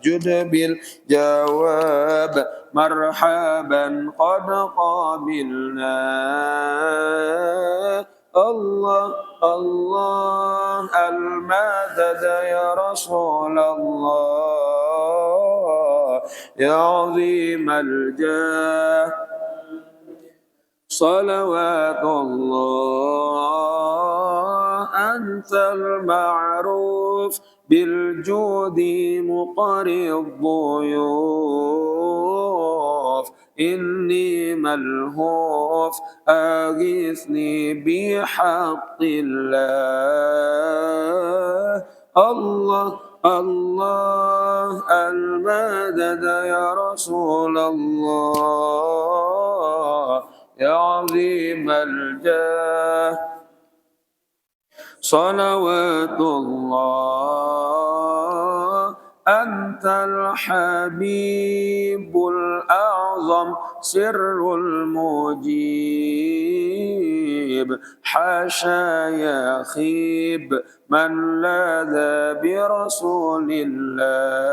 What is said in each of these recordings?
جد بالجواب مرحبا قد قابلنا الله الله المدد يا رسول الله يا عظيم الجاه صلوات الله أنت المعروف بالجود مقري الضيوف إني ملهوف أغثني بحق الله الله الله المدد يا رسول الله يا عظيم الجاه صلوات الله أنت الحبيب الأعظم سر المجيب حاشا يخيب من لاذ برسول الله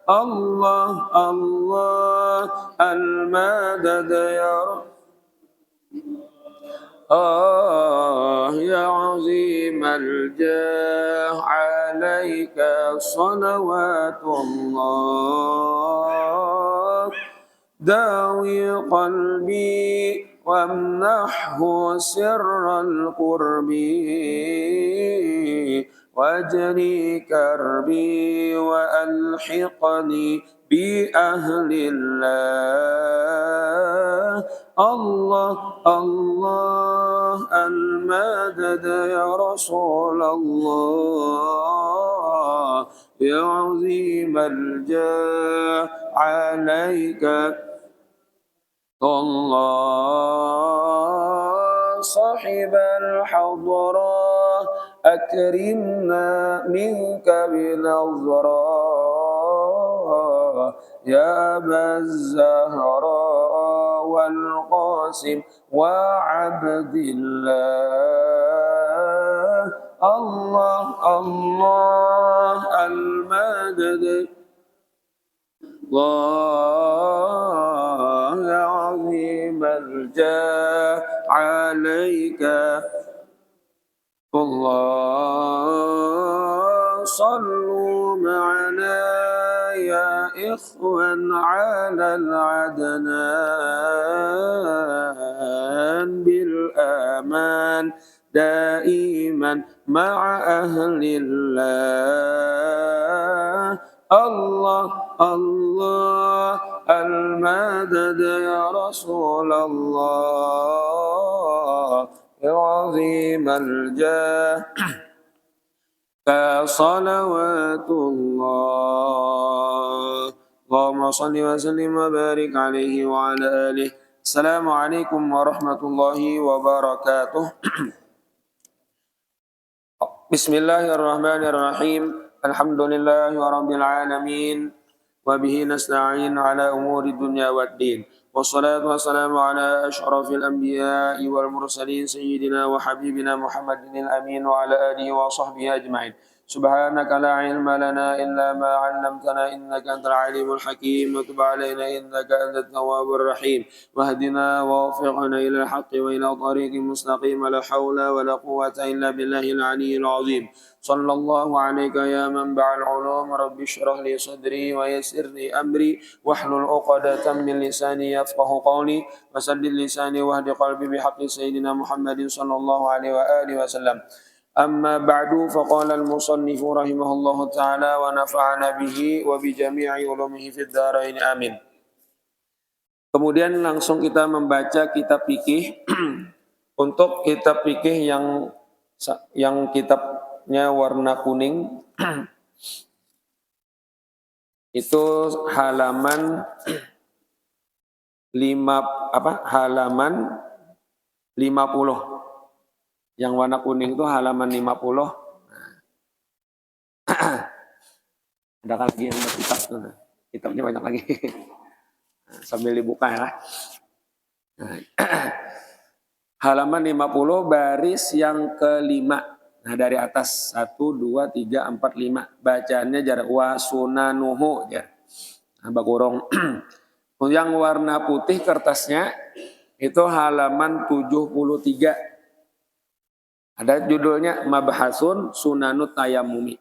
الله الله المدد يا رب يا عظيم الجاه عليك صلوات الله داوي قلبي وامنحه سر القرب واجري كربي وألحقني بأهل الله الله الله المدد يا رسول الله يا عظيم الجاه عليك الله صاحب الحضرة أكرمنا منك بنظرة يا أبا الزهراء والقاسم وعبد الله الله الله المدد الله يا عظيم الجاه عليك الله صلوا معنا يا إخوان على العدنان بالأمان دائما مع أهل الله الله الله المدد يا رسول الله يا عظيم الجاه فصلوات الله اللهم صل وسلم وبارك عليه وعلى آله. السلام عليكم ورحمة الله وبركاته. Bismillahirrahmanirrahim. Alhamdulillahi rabbil alamin. Wa bihi nasta'in ala umuri dunya waddin. Wassalatu wassalamu ala asyrafil anbiya'i wal mursalin sayyidina wa habibina Muhammadin al-amin wa ala alihi wa sahbihi ajma'in. Subhanaka la ilma lana illa ma 'allamtana innaka antal alimul hakim wa tub 'alaina innaka antat tawwabur rahim. Wahdina wa waffiqna ila al-haqqi wa ila tariqin mustaqim. La haula wa la quwwata illa billahil 'aliyyil 'azim. Sallallahu alayka ya manba'al 'ulum rabbi shrah li sadri wa yassir li amri wahlul 'uqdatam min lisani yafqahu qawli wa saddid lisani wahdi qalbi bihaqqi sayyidina Muhammadin sallallahu alaihi wa alihi wasallam. Amma ba'du faqala al-musannif rahimahullahu ta'ala wa nafa'ana bihi wa bi jami'i ulumihi fid dharain amin. Kemudian langsung kita membaca kitab fikih. Untuk kitab fikih yang kitabnya warna kuning itu halaman halaman 50. Yang warna kuning itu halaman 50. Ada lagi yang kitab tuh. Kitabnya banyak lagi. Sambil dibuka ya. Halaman 50 baris yang kelima. Nah dari atas 1, 2, 3, 4, 5. Bacaannya jar wa sunanuhu jar. Nah, bagorong. Yang warna putih kertasnya itu halaman 73. Ada judulnya Mabhasun Sunanut Tayammumi.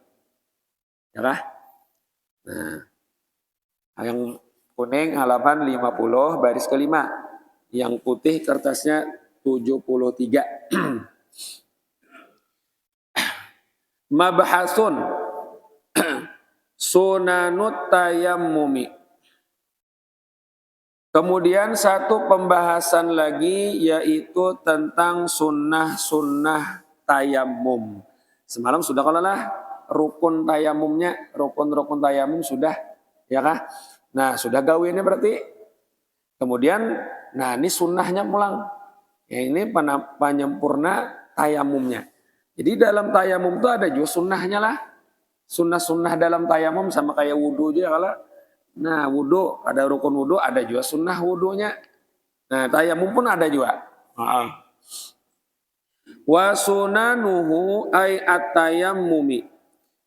Ya kah? Nah, yang kuning halaman 50 baris kelima. Yang putih kertasnya 73. Mabhasun Sunanut Tayammumi. Kemudian satu pembahasan lagi yaitu tentang sunnah-sunnah tayamum. Semalam sudah kalau lah rukun tayamumnya, rukun-rukun tayamum sudah, ya kah? Nah sudah gawinnya berarti. Kemudian, nah ini sunnahnya pulang. Ya ini penyempurna tayamumnya. Jadi dalam tayamum itu ada juga sunnahnya lah. Sunnah-sunnah dalam tayamum sama kayak wudhu aja kalau. Nah wudhu, ada rukun wudhu, ada juga sunnah wudhunya. Nah tayamum pun ada juga. Wa sunanuhu ay at-tayammumi.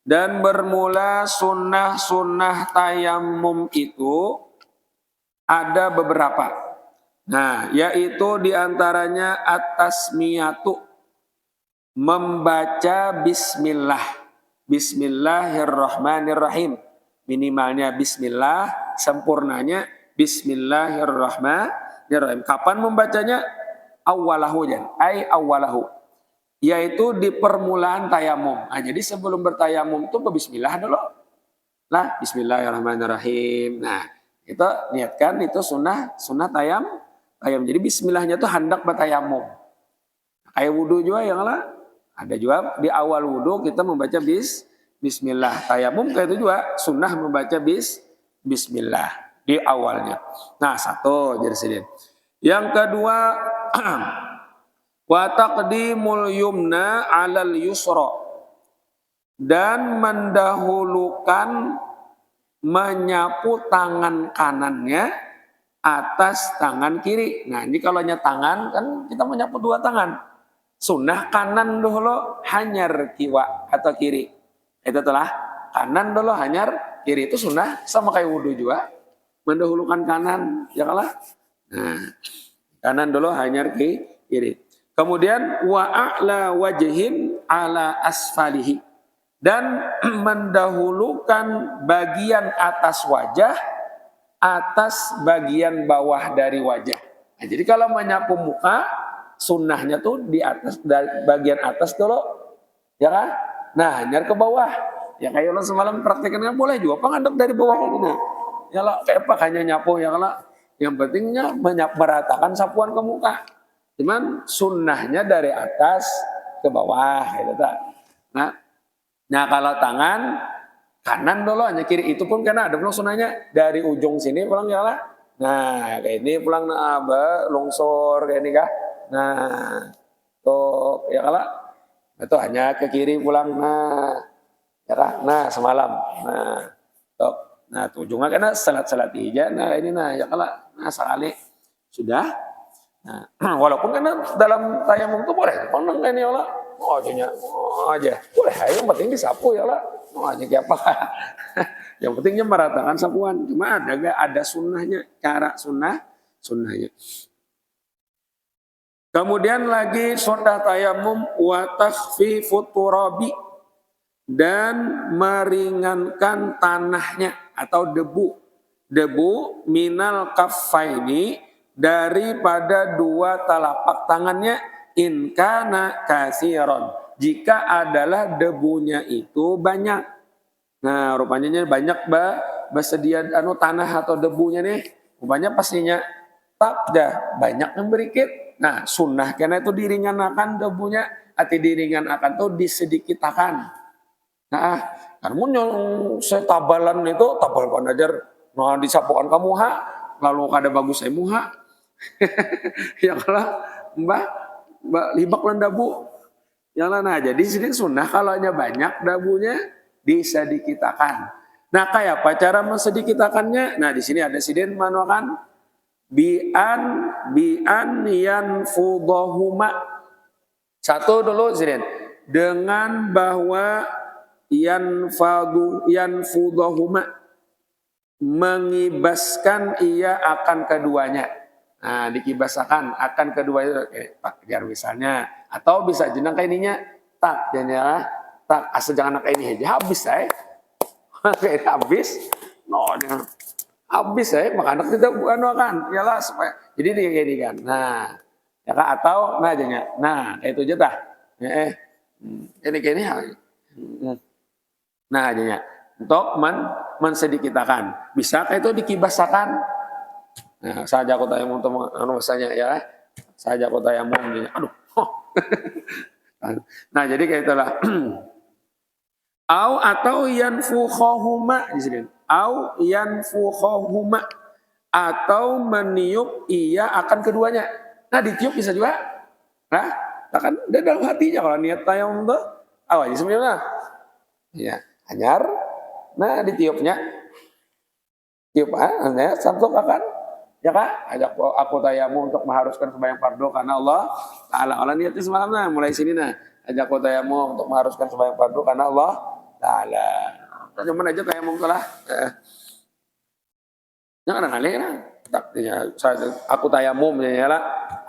Dan bermula sunnah-sunnah tayamum itu ada beberapa. Nah yaitu diantaranya at-tasmiyatu. Membaca bismillah. Bismillahirrahmanirrahim. Minimalnya bismillah, sempurnanya bismillahirrahmanirrahim. Kapan membacanya? Awalahu jan, ay awalahu. Yaitu di permulaan tayamum. Nah, jadi sebelum bertayamum itu bismillah dulu. Lah, bismillahirrahmanirrahim. Nah, itu niatkan itu sunnah tayam. Jadi bismillahnya itu hendak bertayamum. Kayak wudhu juga ya lah. Ada juga di awal wudhu kita membaca bismillah. Tayamum kayak itu juga sunnah membaca bismillah di awalnya. Nah satu jadi sedih. Yang kedua wa taqdimul yumna 'alal yusra. Dan mendahulukan menyapu tangan kanannya atas tangan kiri. Nah ini kalau tangan kan kita menyapu dua tangan. Sunnah kanan dulu hanyar kiwa atau kiri. Itu telah kanan dulu hanyar kiri itu sunnah sama kayak wudhu juga. Mendahulukan kanan ya kalah. Nah, kanan dulu hanyar kiri. Kemudian wa a'la wajhin ala asfalihi. Dan mendahulukan bagian atas wajah atas bagian bawah dari wajah. Nah, jadi kalau menyapu muka sunnahnya tuh di atas dari bagian atas dulu, ya kan? Nah, nyar ke bawah. Ya kayak lo semalam praktekannya boleh juga. Pengaduk dari bawah ini. Ya lah, kayak apa hanya nyapu ya lah. Yang pentingnya meratakan sapuan ke muka. Cuman sunnahnya dari atas ke bawah, gitu tak. Nah kalau tangan kanan dulu hanya kiri itu pun karena ada pulang sunnahnya dari ujung sini pulang ya lah. Nah kayak ini pulang longsor kayak ini kah. Nah, tuh ya kalau itu hanya ke kiri pulang. Nah, ya kan? Nah semalam. Nah, ujungnya karena salat hija. Nah ini ya kalau sekali sudah. Nah, walaupun karena dalam tayamum itu boleh. Pandang ini Allah. Aja. Boleh. Yang penting disapu ya lah. Aja kayak apa? Yang pentingnya meratakan sapuan. Cuma ada sunnahnya, cara sunnahnya. Kemudian lagi sunnah tayamum wa takhfifut turabi dan meringankan tanahnya atau debu minal kaffaini daripada dua telapak tangannya in kana kasiron jika adalah debunya itu banyak. Nah rupanya banyak bersedia tanah atau debunya nih rupanya pastinya tak dah banyak yang berikit. Nah sunnah karena itu diringankan debunya atau diringankan tuh disedikitakan. Nah kamu yang saya tabalan itu tabal panajar nah disapukan kamu lalu kada bagus saya muha ya kalau mbak libak lan dabu yang nah jadi sini sunnah kalau hanya banyak dabunya disedikitakan. Nah kayak apa cara mensedikitakannya? Nah di sini ada sidin manuakan bi'an yanfudahuma. Satu dulu sidin dengan bahwa yanfudahuma mengibaskan ia akan keduanya. Nah, dikibaskan akan keduanya. Tak biar misalnya atau bisa jenang kayak ininya tak jadinya tak asal jangan kayak ini aja habis kayak habis no habis maka anak kita bukan kan yalah supaya jadi dia kayak ini kan. Nah, ya kan atau nah jadinya nah kayak itu aja tah. Ini kayak ini. Nah, jadinya untuk mensedikitakan. Bisa kayak itu dikibasakan. Nah, saja aku tayamum teman anu misalnya ya. Saja aku tayamum ini. Aduh. Nah, jadi kayak itulah. Au atau yanfukhahuma di sini. Au yanfukhahuma atau meniup ia akan keduanya. Nah, ditiup bisa juga. Nah, kan dia dalam hatinya kalau niat tayamum tuh awalnya sebenarnya. Ya, anyar. Nah, ditiupnya. Tiup hanya santuk akan ya kak, ajak aku tayamum untuk mengharuskan sembahyang fardu karena Allah Ta'ala. Allah niatnya semalam nah, mulai sini nah. Ajak aku tayamum untuk mengharuskan sembahyang fardu karena Allah Ta'ala. Cuman aja tayamum salah. Jangan aneh nah. Aku tayamum ya lah.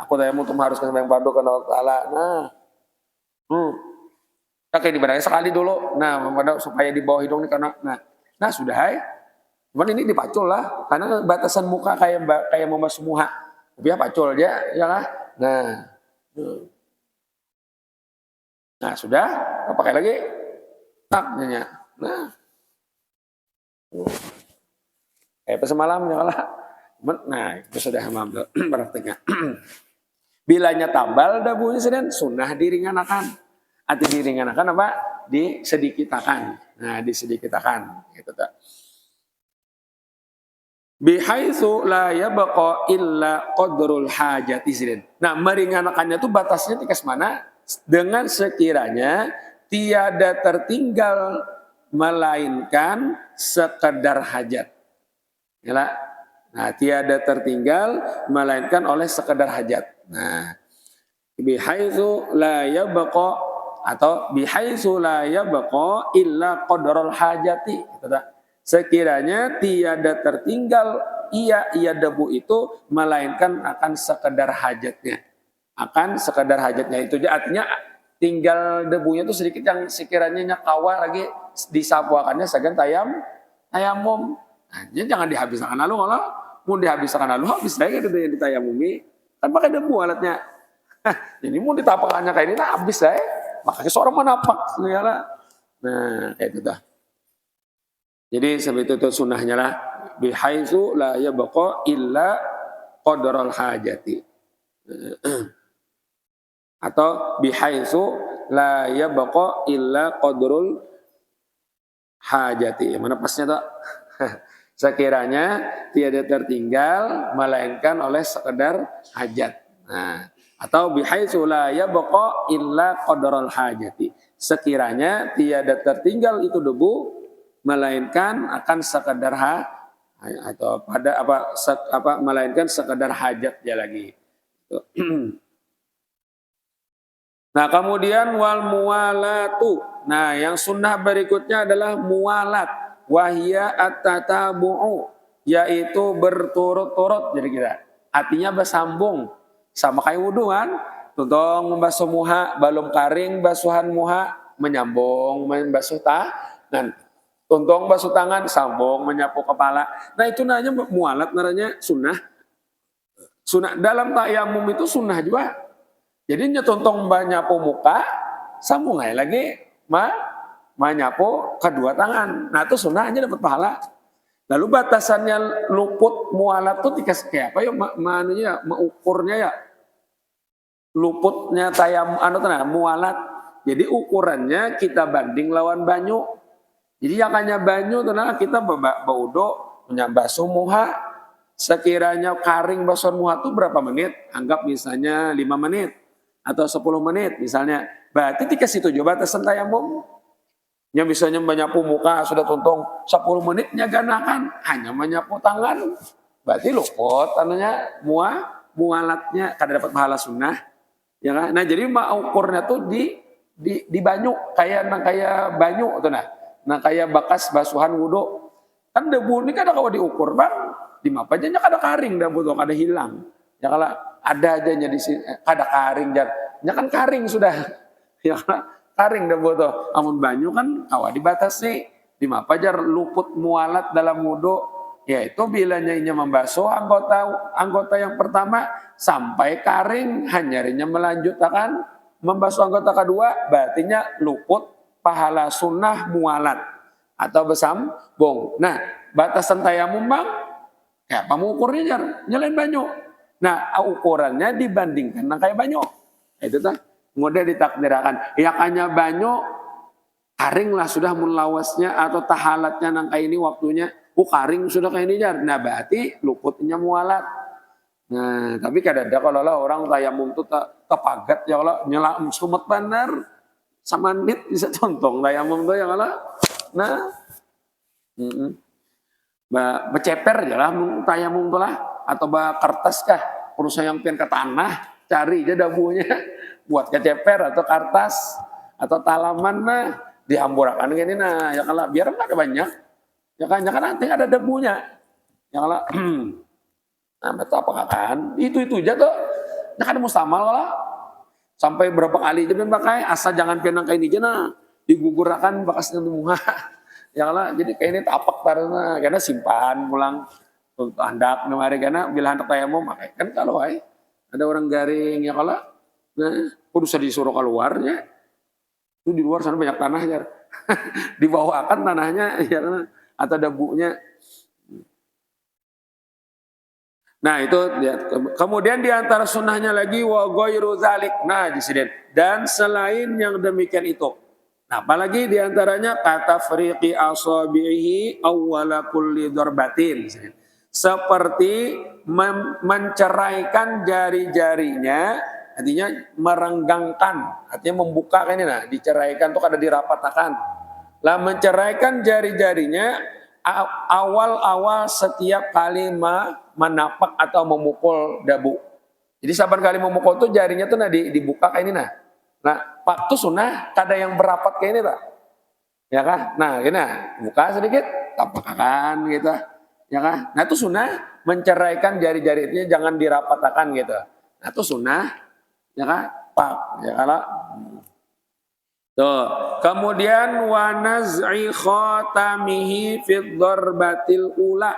Aku tayamum untuk mengharuskan sembahyang fardu karena Allah Ta'ala. Nah. Kayak dibadai sekali dulu. Nah, supaya di bawah hidung ini karena nah sudah cuman ini dipacul lah karena batasan muka kayak membasuh muha. Dia pacul aja ya kan. Nah sudah pakai lagi taknya. Nah. Kayak semalam ya lah. Nah, itu sudah malam prakteknya. Bilanya tabal dabunya sedang sunnah diringanakan. Arti diringanakan apa? Disedikitakan. Nah, disedikitakan gitu tak. Bihaitsu la yabqa illa qadrul hajati sidin. Nah, meringankannya itu batasnya tikas mana? Dengan sekiranya tiada tertinggal melainkan sekedar hajat. Ya, nah, tiada tertinggal melainkan oleh sekedar hajat. Nah, bihaitsu la yabqa atau bihaitsu la yabqa illa qadrul hajati. Gitu tak? Sekiranya tiada tertinggal ia debu itu melainkan akan sekedar hajatnya. Akan sekedar hajatnya itu artinya tinggal debunya itu sedikit yang sekiranya kawa lagi disapuakannya segan tayamum. Nah, jangan dihabiskan lalu kalau mau dihabiskan lalu habis lagi gitu yang ditayamumi. Kan pakai debu alatnya. Jadi mau ditapakannya kayak ini nah habis makanya seorang menapak segala. Nah, kayak itu dah. Jadi seperti itu sunnahnya lah bihaitsu la yabqa illa qadral hajati. Atau bihaitsu la yabqa illa qadrul hajati. Mana pasnya tuh? Sekiranya tiada tertinggal melainkan oleh sekedar hajat. Nah, atau bihaitsu la yabqa illa qadral hajati. Sekiranya tiada tertinggal itu debu melainkan akan sekedar atau pada melainkan sekedar hajat dia lagi. Nah, kemudian wal muwalatu. Nah, yang sunnah berikutnya adalah muwalat. Wahya at-tatabu'u, yaitu berturut-turut jadi kita. Artinya bersambung sama kayak wudu kan. Tuntong membasuh muha, balum karing basuhan muha menyambung membasuh tangan. Tuntong basuh tangan sambung menyapu kepala. Nah, itu namanya muwalat, namanya sunnah. Sunnah dalam tayamum itu sunnah juga. Jadi nyetuntong nyapu muka, sambung aja lagi menyapu kedua tangan. Nah, itu sunnahnya dapat pahala. Lalu batasannya luput muwalat itu kayak apa ya? Mengukurnya ya. Luputnya tayamum muwalat. Jadi ukurannya kita banding lawan banyu. Jadi yang hanya banyu tenang kita baudo menyambasuh muha. Sekiranya karing basuhan muha itu berapa menit? Anggap misalnya 5 menit atau 10 menit misalnya. Berarti dikasih 7 batasan tayamum. Yang misalnya menyapu muka sudah tuntung 10 menitnya ganakan hanya menyapu tangan. Berarti luput anunya mualatnya kada dapat pahala sunnah. Ya kan? Nah, jadi ukurnya tuh di banyu kayak banyu tuh nah kayak bekas basuhan wudu kan debu ini kan kalau diukur bang di mapa aja kada karing dah butuh kada hilang ya kalau ada aja di sini kada karing nya kan karing sudah ya karing dah butuh amun banyu kan awak dibatasi di mapa aja luput mualat dalam wudu yaitu bila nyainya membasuh anggota yang pertama sampai karing hanyarinya melanjutkan membasuh anggota kedua berartinya luput pahala sunnah mualat atau besambung. Nah, batasan tayamum bang, ya pengukurnya nyalain banyu. Nah, ukurannya dibandingkan dengan kayak banyu. Itu tuh, kemudian ditakdirkan. Ya kanya banyu, karing lah sudah mulawasnya atau tahalatnya nang kayak ini waktunya. Karing sudah kayak ini jar. Nah, berarti luputnya mualat. Nah, tapi kadang-kadang kalau orang tayamum tuh kepagat ya kalau nyela sumet benar sama nit bisa contong tayamum tuh ya kalau nah beceper ya lah tayamum tuh lah atau kertas kah perusahaan yang pian ke tanah cari aja dabunya buat keceper atau kertas atau talaman nah dihamburakan gini nah ya kalau biar nggak ada banyak ya kan nanti ada debunya ya kalau nah, betul apa kan? Itu aja tuh. Nah kan mustamal lah. Sampai berapa kali aja pakai asal jangan penang kayak ini aja nah. Digugurakan bekasnya bunga. Ya lah, jadi kayak ini tapak karena simpan pulang untuk handak kemarin karena bila handak tayamum pakai kan kalau ada orang garing ya kalau nah kudu disuruh keluarnya. Itu di luar sana banyak tanah ya. Di bawah akan tanahnya ya atau debunya. Nah itu kemudian diantara sunnahnya lagi wa ghairu dzalik. Nah disini dan selain yang demikian itu. Nah apalagi diantaranya kata friqi asabihi awwala kulli darbatin. Seperti menceraikan jari-jarinya, artinya merenggangkan, artinya membuka kan ini nah, diceraikan itu kada dirapatakan. Lah menceraikan jari-jarinya awal-awal setiap kali menapak atau memukul dabu. Jadi saban kali memukul tuh jarinya tuh dibuka kayak ini nah. Nah, pak tuh sunnah kada yang berapat kayak ini tak? Ya kan? Nah, ini buka sedikit, tapakkan gitu. Ya kan? Nah, itu sunnah menceraikan jari-jari itu jangan dirapatakan gitu. Nah, itu sunnah ya kan? Pak, ya kalau tuh, kemudian wa naz'i khatamihi fid darbatil ula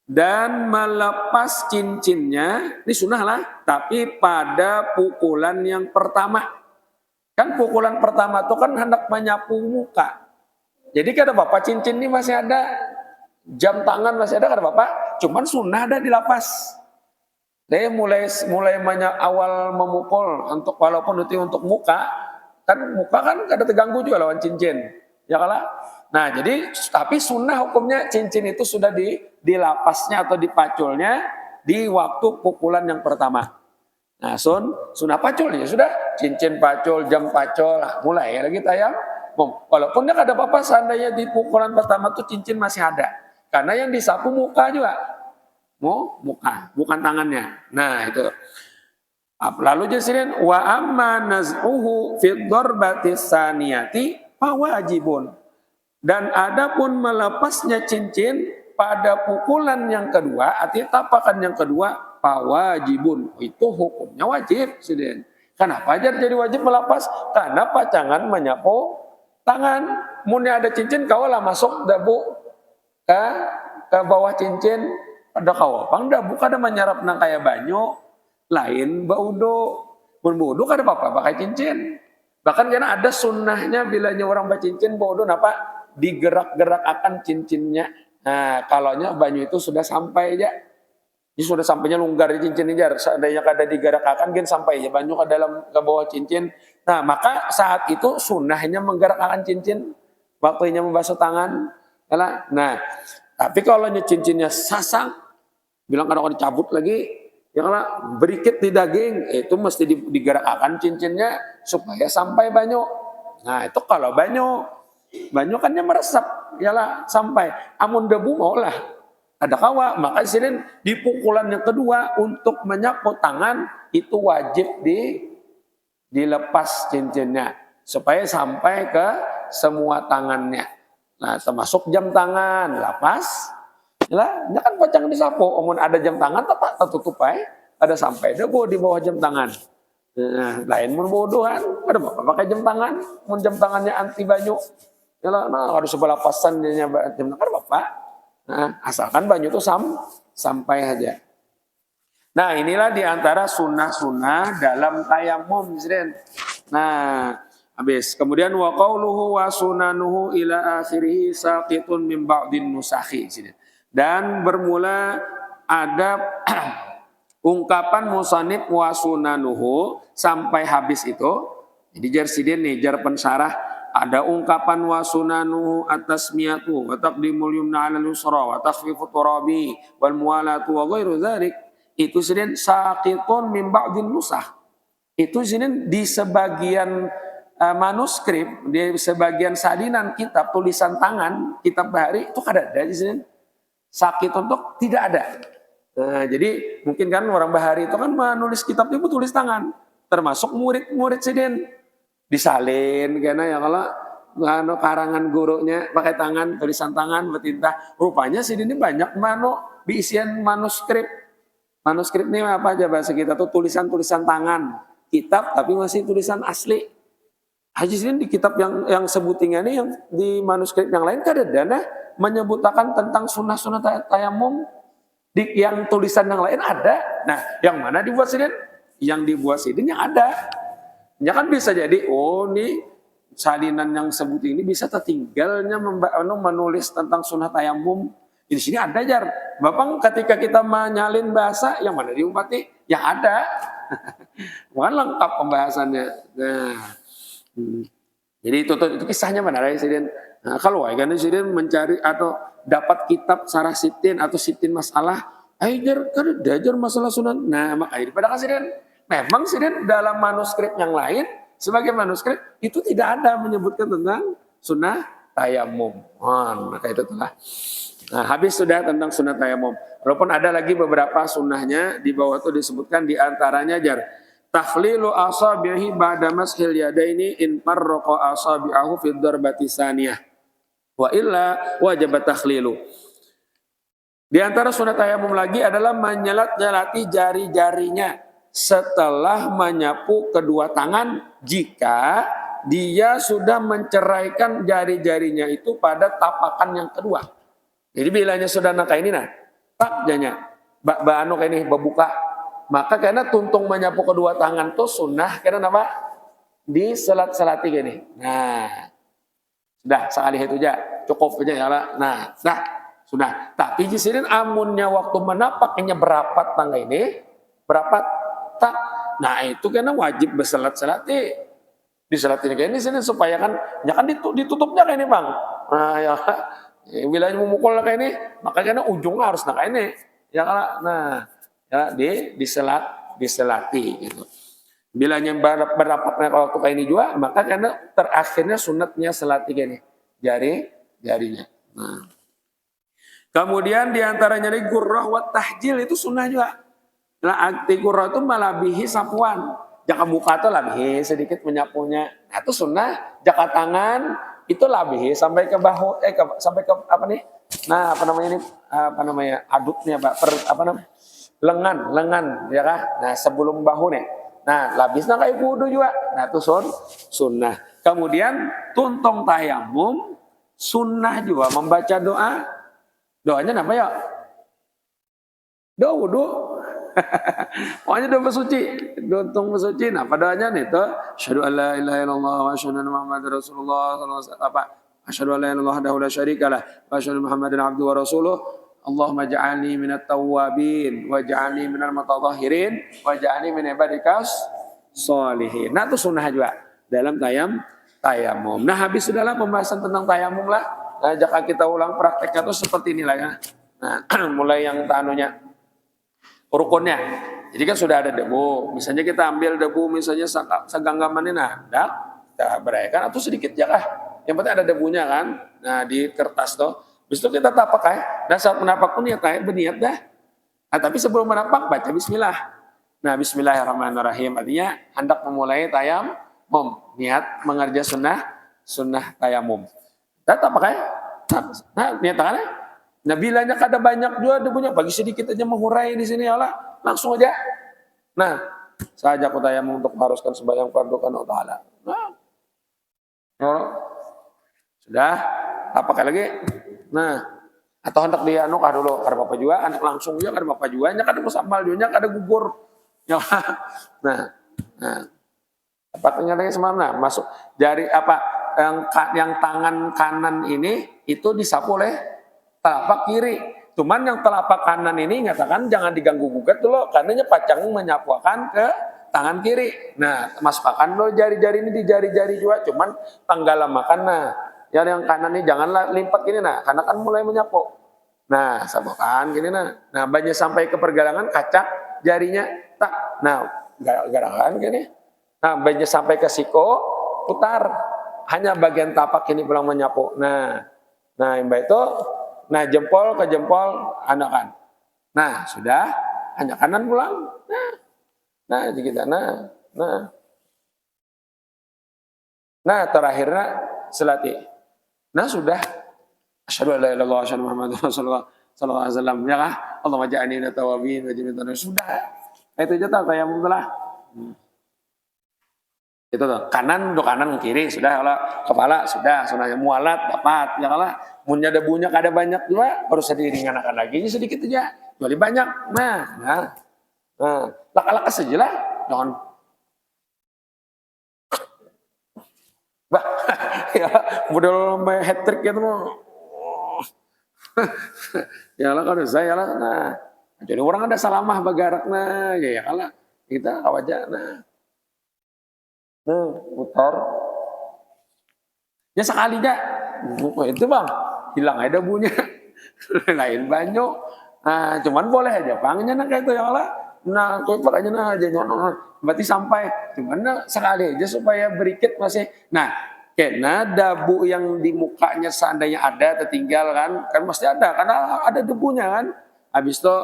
dan melepas cincinnya, ini sunnah lah, tapi pada pukulan yang pertama. Kan pukulan pertama itu kan hendak menyapu muka. Jadi kada bapak cincin ini masih ada, jam tangan masih ada kada bapak, cuman sunnah ada dilepas. Dia mulai awal memukul untuk walaupun itu untuk muka. Kan muka kan kada terganggu juga lawan cincin, ya kalah. Nah jadi tapi sunnah hukumnya cincin itu sudah dilapasnya atau dipaculnya di waktu pukulan yang pertama. Nah sunnah paculnya sudah cincin pacul jam pacul lah, mulai lagi tayang. Walaupun dia kada apa-apa seandainya di pukulan pertama tuh cincin masih ada, karena yang disapu muka juga, muka bukan tangannya. Nah itu. Lalu jasirin wa amma naz'uhu fid darbatis saniyati fawajibun. Dan adapun melepasnya cincin pada pukulan yang kedua, artinya tapakan yang kedua, fawajibun. Itu hukumnya wajib, Sidin. Kenapa aja jadi wajib melepas? Karena pacangan menyapu tangan. Muni ada cincin kau lah masuk dabu ke bawah cincin ada kau. Pang dabu kada menyerap nang kayak banyu. Lain baudo, baudo kan ada apa-apa pakai cincin. Bahkan karena ada sunnahnya bilanya orang pakai cincin baudo, napa digerak-gerak akan cincinnya. Nah, kalaunya banyu itu sudah sampai aja, ini sudah sampainya longgar di cincin aja. Seandainya kada digerak akan, kan sampai ya banyu ke dalam ke bawah cincin. Nah, maka saat itu sunnahnya menggerak akan cincin, waktunya membasuh tangan. Nah, tapi kalau cincinnya sasang, bilang kadang dicabut lagi. Ya kalau berikit di daging itu mesti digerakkan cincinnya supaya sampai banyu. Nah itu kalau banyu kan dia meresap, yalah sampai. Amun debu maulah ada kawa, maka disini di pukulan yang kedua untuk menyapu tangan itu wajib dilepas cincinnya. supaya sampai ke semua tangannya. Nah, termasuk jam tangan, lapas. Lah, kan pacang disapu, omun ada jam tangan tetap tertutup aja, ada sampai debu di bawah jam tangan. Nah, lain mun bodohan, ada bapak pakai jam tangan, mun jam tangannya anti banyu. Yalah, nah harus sebelah pasan dia jam tangan bapak. Nah, asalkan banyu itu sampai aja. Nah, inilah diantara sunnah-sunnah dalam tayamum, Presiden. Nah, habis. Kemudian wa qauluhu wa sunanuhu ila akhirih saqitun min ba'din nusakhi. Dan bermula ada ungkapan musannif wa sunanuhu sampai habis itu. Jadi jar sidin nih, jar pensyarah ada ungkapan wa sunanuhu at-tasmiyatu wa taqdimul yumna 'ala al-yusra wa takhfifu turabi wal muwalatu wa ghairu dzalik. Itu sidin saqitun min ba'din nusakh. Itu sidin di sebagian manuskrip, di sebagian salinan kitab tulisan tangan, kitab bahari itu kada ada sidin. Sakit untuk tidak ada. Nah, jadi mungkin kan orang bahari itu kan menulis kitab itu tulis tangan, termasuk murid-murid sidin disalin karena ya kalau karangan gurunya pakai tangan, tulisan tangan bertintah. Rupanya sidin ini banyak diisian manuskrip. Manuskrip ini apa aja bahasa kita tuh tulisan-tulisan tangan, kitab tapi masih tulisan asli. Haji sidin di kitab yang sebutingan ini yang di manuskrip yang lain kada ada nah menyebutkan tentang sunnah-sunnah tayamum. Yang tulisan yang lain ada. Nah, yang mana dibuat sidin? Yang dibuat sidin yang ada. Ya kan bisa jadi, oh nih salinan yang sebut ini bisa tertinggalnya menulis tentang sunnah tayamum. Di sini ada jar. Bapak ketika kita menyalin bahasa yang mana diumpati? Yang ada. Bukan lengkap pembahasannya. Nah, jadi itu kisahnya mana ya sidin? Nah, kalau kan sidin mencari atau dapat kitab sarah sitin atau sitin masalah, ajar kan dajar masalah sunnah. Nah, makanya pada sidin memang sidin dalam manuskrip yang lain sebagai manuskrip itu tidak ada menyebutkan tentang sunnah tayamum. Maka itu telah. Nah, habis sudah tentang sunnah tayamum. Walaupun ada lagi beberapa sunnahnya di bawah itu disebutkan di antaranya jar takhlilu asabihi ba'da mashil yadaini in farraqa asabi'ahu fi darbati saniyah. Wa illa wajib takhlilu. Di antara sunnah tayamum lagi adalah menyelat-nyelati jari-jarinya setelah menyapu kedua tangan jika dia sudah menceraikan jari-jarinya itu pada tapakan yang kedua. Jadi bilanya sudah nak ini nah, tak janya, anu ini berbuka, maka karena tuntung menyapu kedua tangan tuh sunnah karena apa? Diselat-selati gini. Nah, sudah sekali itu aja, cukup aja ya lah. Nah, sudah. Tapi di sini amunnya waktu menapaknya berapa tangga ini, berapa tak. Nah itu karena wajib berselat-selati, diselatin kayak ini sini supaya kan, ya kan ditutupnya kayak ini bang. Nah ya. Bila memukul kayak ini, maka karena ujungnya harus kayak ini, ya nah, ya diselati gitu. Bila yang berapat waktu kayak ini juga, maka karena terakhirnya sunatnya selati kayak ini, jarinya. Nah. Kemudian diantaranya ini gurrah wa tahjil itu sunnah juga. Nah, arti gurrah itu malabihi sapuan, jaka muka itu labihi sedikit menyapunya. Nah itu sunnah, jaka tangan itu labihi sampai ke bahu sampai ke apa nih? Nah, apa namanya ini? Apa namanya? Aduknya, lengan ya kah? Nah, sebelum bahu nih. Nah, labisnya kayak wudu juga. Nah, itu sunnah. Kemudian tuntung tayamum sunnah juga membaca doa. Doanya apa ya? Doa wudu. Pokoknya doa bersuci, tuntung bersuci. Nah, padanya nih tuh asyhadu an la ilaha illallah wa asyhadu anna muhammadar rasulullah asyhadu an la ilaha illallah wahdahu la syarikalah wa asyhadu muhammadan abduhu wa rasuluh. Allahumma ja'alni minat tawwabin wa ja'alni minal mutatahhirin wa ja'alni min ibadikas sholihin. Nah, itu sunnah juga dalam tayamum. Nah, habis sudahlah pembahasan tentang tayamum lah. Nah, jika kita ulang prakteknya itu seperti inilah ya. Nah, mulai yang tanunya rukunnya. Jadi kan sudah ada debu. Misalnya kita ambil debu misalnya seganggaman ini nah, kita berayakan atau sedikit ya kah. Yang penting ada debunya kan. Nah, di kertas tuh. Habis itu kita tapak ya. Dan saat menapak pun ya berniat dah. Nah, tapi sebelum menapak baca bismillah. Nah, bismillahirrahmanirrahim. Artinya hendak memulai niat mengerja sunnah tayamum. Tetap pakai. Nah, niat tangannya. Nah, bilanya kada banyak juga debunya, bagi sedikit aja menghurai di sini Allah, langsung aja. Nah, saja aku tayamum untuk mengharuskan sembahyang fardu kana taala. Nah, ya, sudah, tak pakai lagi. Nah, atau hendak dia kah dulu, kada apa juga, anak langsung juga kada apa juga, nya kada musambal juga, kada gugur. Ya. Nah, apa ternyata semalam masuk jari apa yang tangan kanan ini itu disapu oleh telapak kiri. Cuman yang telapak kanan ini nyatakan jangan diganggu gugat dulu, karenanya pacang menyapuakan ke tangan kiri. Nah, masukkan dulu jari-jari ini di jari-jari juga, cuman tanggal makan. Nah, yang kanan ini janganlah lipat gini nah, karena kan mulai menyapu. Nah, sapukan gini nah. Nah, banyak sampai ke pergelangan kacak jarinya tak. Nah, gerakan gini. Nah, banyak sampai ke siko putar. Hanya bagian tapak ini pulang menyapu. Nah, mbak itu, nah jempol ke jempol anakan. Nah, sudah, hanya kanan pulang. Nah, kita, nah terakhirnya selati. Nah, sudah. Asyhadu an la ilaha illallah, asyhadu Muhammadar Rasulullah sallallahu alaihi wasallam. Ya kah? Allahumma ja'alni tawabin wa jami'an. Sudah. Itu aja tuh tayamum telah. Itu tuh kanan untuk kanan ke kiri sudah, kalau kepala sudah sunahnya mualat dapat ya, kalau munnya debunya kada banyak juga baru diringankan lagi sedikit aja lebih banyak. Nah laka-laka saja lah, jangan bah ya model hat trick gitu ya lah kalau saya lah. Nah jadi orang ada salamah bagarak nah ya kalau kita awaja putar. Ya sekalinya, itu bang, hilang aja debunya. Lain banyak. Nah, cuman boleh aja bangnya nah kayak itu ya Allah. Nah, kau pakainya nah aja berarti sampai. Cuman nah, sekali aja supaya berikit masih. Nah, karena debu yang di mukanya seandainya ada tertinggal kan pasti ada karena ada debunya kan. Habis itu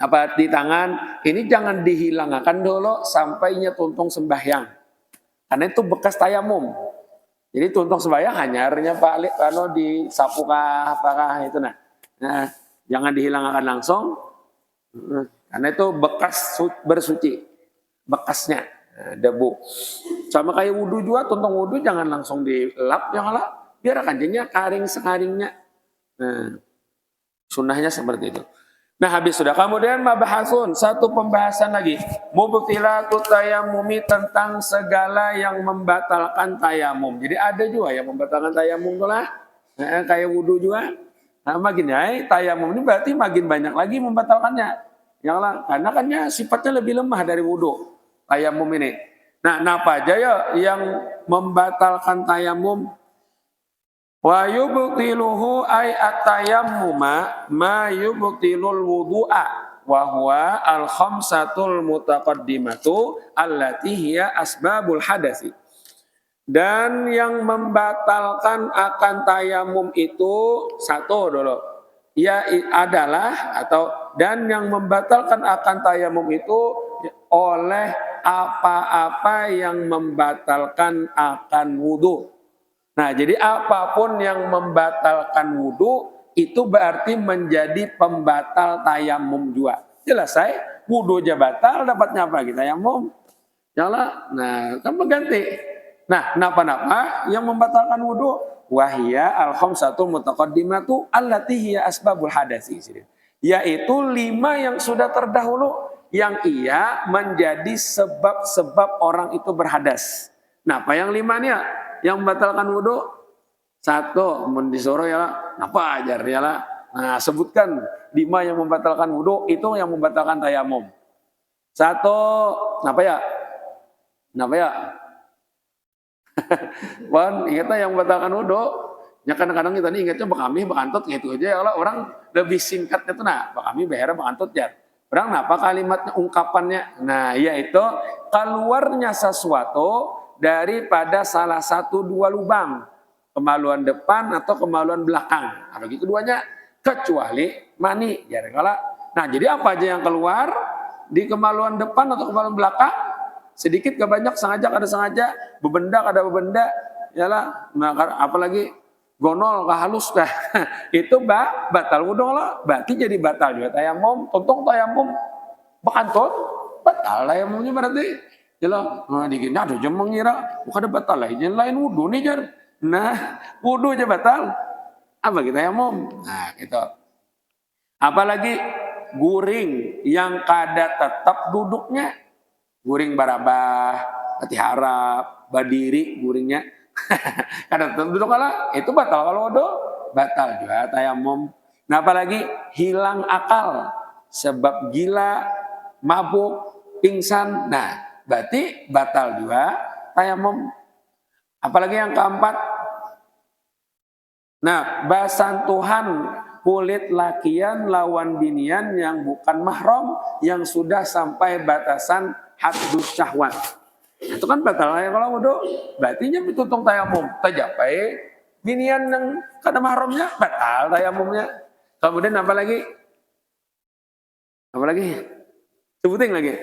apa di tangan ini jangan dihilangkan dulu sampainya tuntung sembahyang. Karena itu bekas tayamum. Jadi tuntung sembahyang hanyarnya Pak kalau disapu kah apakah itu nah. Jangan dihilangkan langsung. Karena itu bekas bersuci. Bekasnya debu. Sama kayak wudu juga, tuntung wudu jangan langsung dilap janganlah. Biar kanjengnya karing sekaringnya. Sunnahnya seperti itu. Nah habis sudah, kemudian mabahasun, satu pembahasan lagi, mubtilatut tayamumi, tentang segala yang membatalkan tayamum. Jadi ada juga yang membatalkan tayamum tuh lah, kayak wudu juga. Nah makin tayamum ini berarti makin banyak lagi membatalkannya. Yang lah, karena kan sifatnya lebih lemah dari wudu tayamum ini. Nah apa aja ya yang membatalkan tayamum? Wa yubtiluhu ay at-tayammuma ma yubtilul wudu'a wa huwa al-khamsatul mutaqaddimatu allati hiya asbabul hadasi. Dan yang membatalkan akan tayamum itu satu dulu. Ya adalah dan yang membatalkan akan tayamum itu oleh apa-apa yang membatalkan akan wudu. Nah, jadi apapun yang membatalkan wudu itu berarti menjadi pembatal tayamum juga. Jelas saya, wudu aja batal, dapatnya apa kita tayamum? Yalah, nah kan berganti. Nah, napa-napa yang membatalkan wudu? Wahia al-khamsatul mutaqaddimatu allati hiya asbabul hadasi. Yaitu 5 yang sudah terdahulu yang ia menjadi sebab-sebab orang itu berhadas. Nah, apa yang 5 nih? Yang membatalkan wudu? Satu, disuruh ya lah, apa ajar ya lah. Nah, sebutkan 5 yang membatalkan wudu, itu yang membatalkan tayamum. Satu, apa ya? Wan, ingatnya yang membatalkan wudu. Ya kadang-kadang kita nih ingatnya bakami, bakantut gitu aja ya Allah. Orang lebih singkatnya tuh bakami, behera, bakantut ya. Orang apa kalimatnya, ungkapannya? Nah, yaitu keluarnya sesuatu daripada salah satu 2 lubang, kemaluan depan atau kemaluan belakang. Bagi keduanya kecuali mani. Nah, jadi apa aja yang keluar di kemaluan depan atau kemaluan belakang? sedikit ke banyak, sengaja kada sengaja, bebendak ada bebendak, yalah. Nah, apalagi gonol kah halus kah itu batal wudu lah, berarti jadi batal juga tayamum. Tuntung tayamum bakantun batal tayamumnya berarti. Yalah, nah dikitnya ada jam mengira bukan ada batal lah, yang lain wudu nih jar. Nah, wudu aja batal. Apa kita tayamum? Nah, itu. Apalagi guring yang kada tetap duduknya. Guring barabah, hati harap, berdiri guringnya. Kada tetap duduk kalah, itu batal kalau wudu, batal juga tayamum. Nah, apalagi hilang akal sebab gila, mabuk, pingsan. Nah, berarti batal juga tayamum. Apalagi yang keempat. Nah, basantuhan kulit lakian lawan binian yang bukan mahram yang sudah sampai batasan haddus syahwat. Itu kan batal ya kalau wudu. Berarti nya pitutung tayamum. Tajapai binian yang kada mahramnya batal tayamumnya. Kemudian apa lagi? Apa lagi? Sebutin lagi.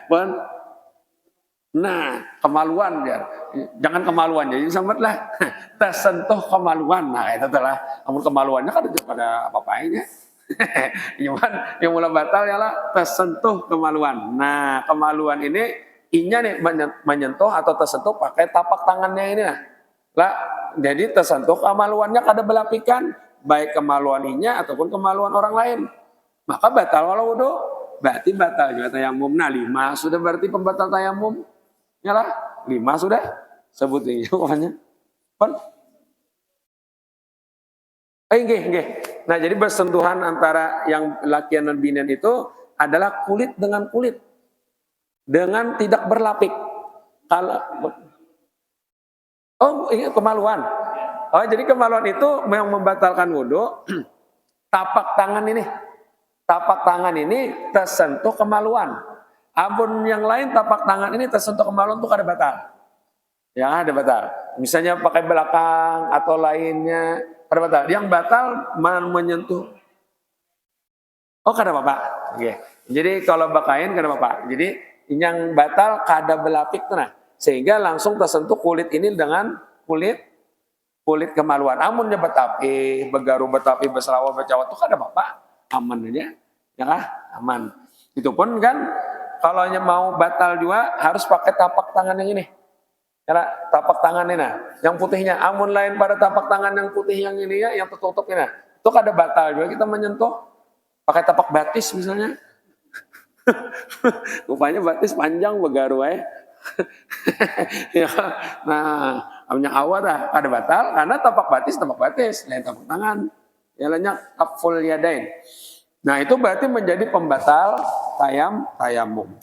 Bon. Nah, kemaluan ya. Jangan kemaluan jadi sempatlah tersentuh kemaluan. Nah, itu telah namun kemaluannya kan pada apa-apanya. Yang mulai batal ialah tersentuh kemaluan. Nah, kemaluan ini inya nih menyentuh atau tersentuh pakai tapak tangannya ini lah. Jadi tersentuh kemaluannya kada belapikan, baik kemaluan inya ataupun kemaluan orang lain. Maka batal walau wudu, berarti batal juga tayamum. Nah, 5 sudah berarti pembatal tayamum. Yalah, 5 sudah sebutin pokoknya. Pon. Nggih. Nah, jadi bersentuhan antara yang lakian dan binian itu adalah kulit dengan kulit. Dengan tidak berlapik. Kalau ini kemaluan. Oh, jadi kemaluan itu yang membatalkan wudu. Tapak tangan ini. Tapak tangan ini tersentuh kemaluan. Ampun yang lain tapak tangan ini tersentuh kemaluan itu kada batal. Ya, ada batal. Misalnya pakai belakang atau lainnya kada batal. Yang batal menyentuh. Oh, kada apa-apa. Oke. Jadi kalau bakain kada apa-apa. Jadi yang batal kada belapik tuh nah. Sehingga langsung tersentuh kulit ini dengan kulit kemaluan. Amunnya betapi, begaru betapi, beselawa, becawat itu kada apa-apa. Aman aja. Ya kah? Aman. Itu pun kan kalau mau batal juga harus pakai tapak tangan yang ini. Karena tapak tangan ini nah, yang putihnya. Amun lain pada tapak tangan yang putih yang ini ya, yang tertutup ini. Itu kada batal juga kita menyentuh pakai tapak batis misalnya. Rupanya batis panjang begaru ya. Nah, amnya awat dah kada batal karena tapak batis, lain tapak tangan. Ya lainnya kaful yadain. Nah, itu berarti menjadi pembatal tayamum.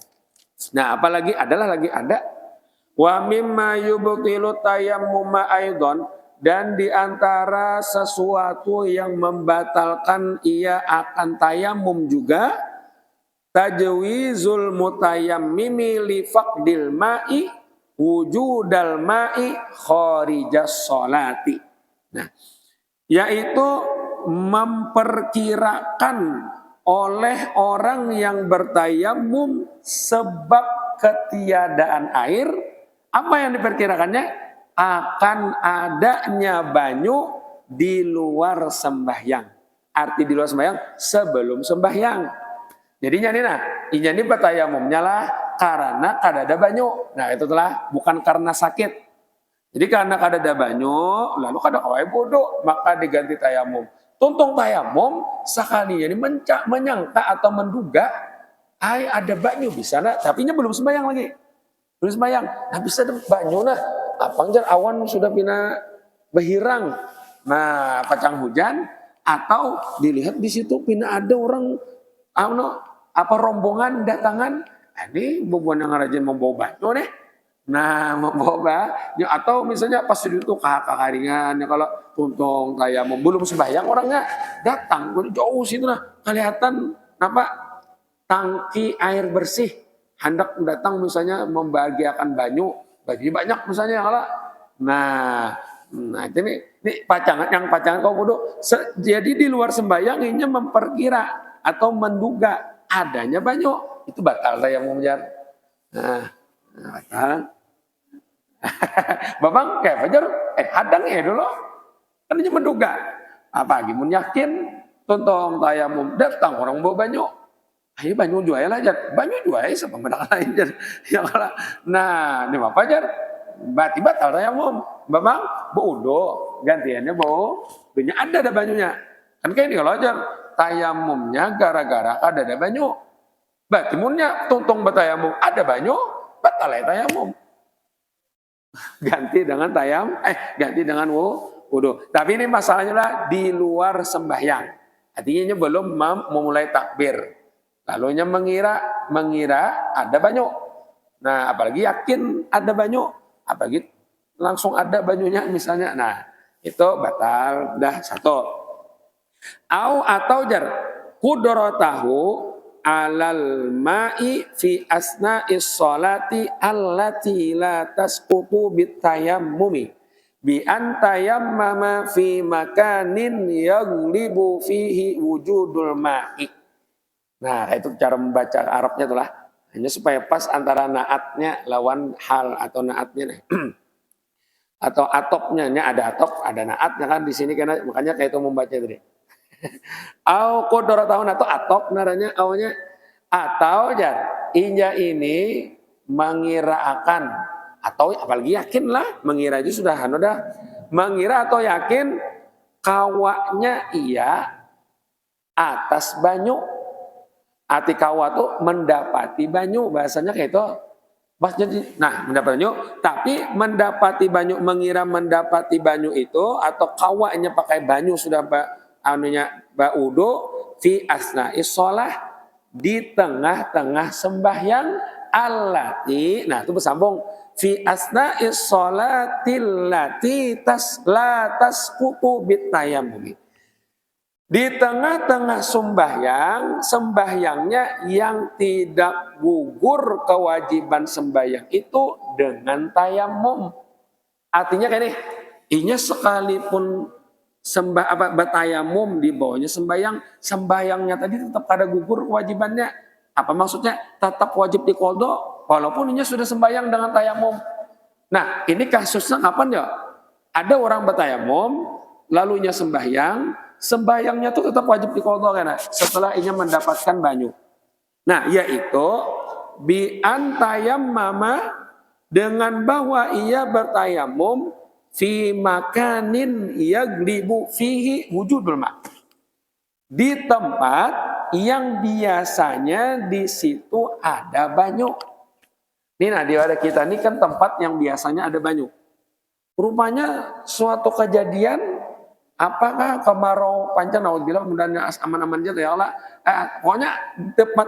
Nah, apalagi ada wa mimma yubtilu tayammuma aidon, dan di antara sesuatu yang membatalkan ia akan tayamum juga tajwizul mutayammimi li faqdil ma'i wujudal ma'i kharijas sholati. Nah, yaitu memperkirakan oleh orang yang bertayamum sebab ketiadaan air. Apa yang diperkirakannya? Akan adanya banyu di luar sembahyang. Arti di luar sembahyang sebelum sembahyang. Jadinya ini bertayamumnya lah karena kada ada banyu. Nah, itu telah bukan karena sakit. Jadi karena kada ada banyu, lalu kada kawai bodoh, maka diganti tayamum. Tuntung tayamum sekali ini menyangka atau menduga ada banyu bisa nah, tapi belum sembahyang lagi. Belum sembahyang. Nah, bisa ada banyu nah. Apangjar awan sudah pina berhirang. Nah, pacang hujan atau dilihat di situ pina ada orang rombongan datangan. Ini bubuan yang rajin membawa banyu nih. Nah, membawa atau misalnya pas itu kakaringan ya kalau tuntung tayamum belum sembahyang orangnya datang jauh situ nah kelihatan apa tangki air bersih hendak datang misalnya membagiakan banyu banyak misalnya kalau nah ini pacangan kau bodoh jadi di luar sembahyang ini memperkira atau menduga adanya banyu itu batal tayamum jar. Nah, batal. Babang kayak fajar, hadang ya dulu. Kan dia menduga. Apa lagi mun yakin, tontong tayamum datang orang bawa banyu. Ayo banyu jual aja, banyu jual sama menang lain jar. Ya kalah. Nah, ini apa jar? Berarti batal tayamum. Babang baudo, gantiannya bau. Banyak ada banyunya. Kan kayak ini kalau ajar tayamumnya gara-gara ada banyu. Berarti munnya tontong bertayamum ada banyu, batal ya tayamum. Ganti dengan ganti dengan wudu. Tapi ini masalahnya lah di luar sembahyang. Artinya belum memulai takbir. Lalunya mengira ada banyu. Nah, apalagi yakin ada banyu, apalagi langsung ada banyunya misalnya. Nah, itu batal dah satu. Atau jar qudratahu alal ma'i fi asna'is sholati allati la tasqutu bitayammumi bi antayammama fi makanin yaghlibu fihi wujudul ma'i. Nah, itu cara membaca Arabnya itulah. Hanya supaya pas antara naatnya lawan hal atau naatnya nih. Atau atopnya, ada atop, ada naatnya kan di sini karena makanya kayak itu membaca tadi. Au kodoro tahun atau atop naranya awalnya atau jar inja ini mengira akan atau apalagi yakin lah mengira itu sudah dah mengira atau yakin kawanya iya atas banyu ati kawa tuh mendapati banyu bahasanya kayak itu. Nah, mendapat banyu, tapi mendapati banyu mengira mendapati banyu itu atau kawanya pakai banyu sudah anunya baudo fi asna'is sholah di tengah-tengah sembahyang allati. Nah, itu bersambung fi asna'is sholatil lati la tasqutu bitayammumi. Di tengah-tengah sembahyangnya yang tidak gugur kewajiban sembahyang itu dengan tayamum. Artinya kayak ini, inya sekalipun bertayamum di bawahnya sembahyangnya tadi tetap ada gugur kewajibannya. Apa maksudnya? Tetap wajib diqodho walaupun inya sudah sembahyang dengan tayamum. Nah, ini kasusnya kapan ya? Ada orang bertayamum, lalu inya sembahyangnya itu tetap wajib diqodho karena setelah inya mendapatkan banyu. Nah, yaitu bi antayammama dengan bahwa ia bertayamum fi makanin yaglibu fihi wujudul ma. Di tempat yang biasanya di situ ada banyu. Ini nah di wadah kita ini kan tempat yang biasanya ada banyu. Rupanya suatu kejadian apakah kemarau panjang naudzubillah mudah-mudahan aman-aman aja ya Allah. Pokoknya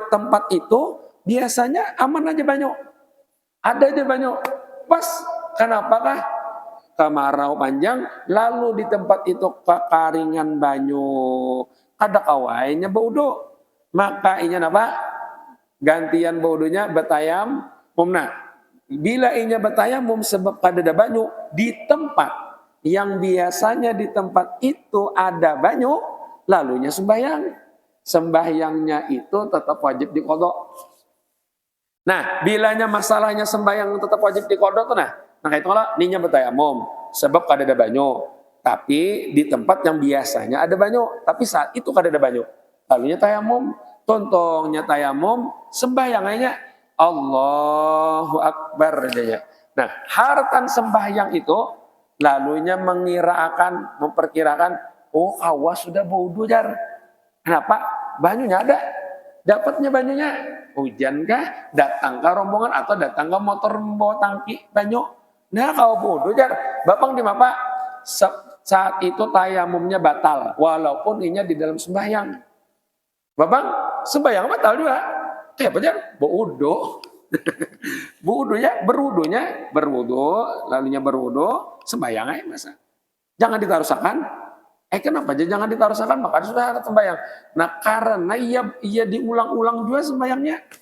tempat itu biasanya aman aja banyu. Ada aja banyu. Pas kenapakah kemarau panjang lalu di tempat itu kekaringan banyu ada kawainya baudo maka inya apa gantian baudonya betayam mumna bila inya betayamum sebab ada banyu di tempat yang biasanya di tempat itu ada banyu lalunya sembahyangnya itu tetap wajib diqodho. Nah bilanya masalahnya sembahyang tetap wajib diqodho tuh maka itu kalau ninya bertayamum sebab kada ada banyu tapi di tempat yang biasanya ada banyu tapi saat itu kada ada banyu lalunya tayamum tontongnya tayamum sembahyangnya Allahu Akbar aja. Nah hartan sembahyang itu lalunya memperkirakan oh awas sudah baudu jar kenapa banyunya ada dapatnya banyunya hujan kah datang ke rombongan atau datang ke motor membawa tangki banyu. Nah kalau bodoh jar, bapang di mapa saat itu tayamumnya batal, walaupun inya di dalam sembahyang. Bapang sembahyang batal juga, kayak apa jar? Bodoh, berwudu, lalunya berwudu, sembahyang aja masa. Jangan ditarusakan. Kenapa aja jangan ditarusakan? Maka sudah ada sembahyang. Nah karena ia diulang-ulang juga sembahyangnya.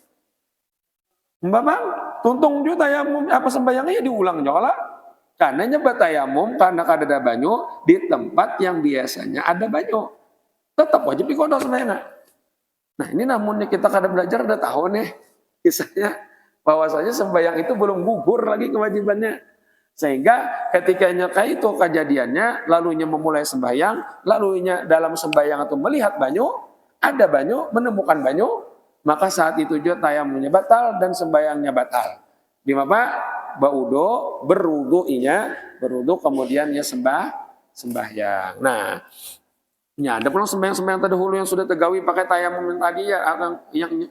Bapang tuntung juga tayamum apa sembahyangnya diulang juga lah. Karena nyebat tayamum karena ada banyu di tempat yang biasanya ada banyu. Tetap wajib diqodho sembahyangnya. Nah ini namunnya kita kada belajar udah tahu nih kisahnya. bahwasanya sembahyang itu belum gugur lagi kewajibannya. Sehingga ketika itu kejadiannya, lalunya memulai sembahyang, lalunya dalam sembahyang atau melihat banyu, ada banyu, menemukan banyu, maka saat itu juga tayamumnya batal dan sembahyangnya batal. Di mana? Baudo, berwudu kemudian ya sembahyang. Nah, ya, ada pula sembahyang terdahulu yang sudah tergawi pakai tayamum yang tadi ya,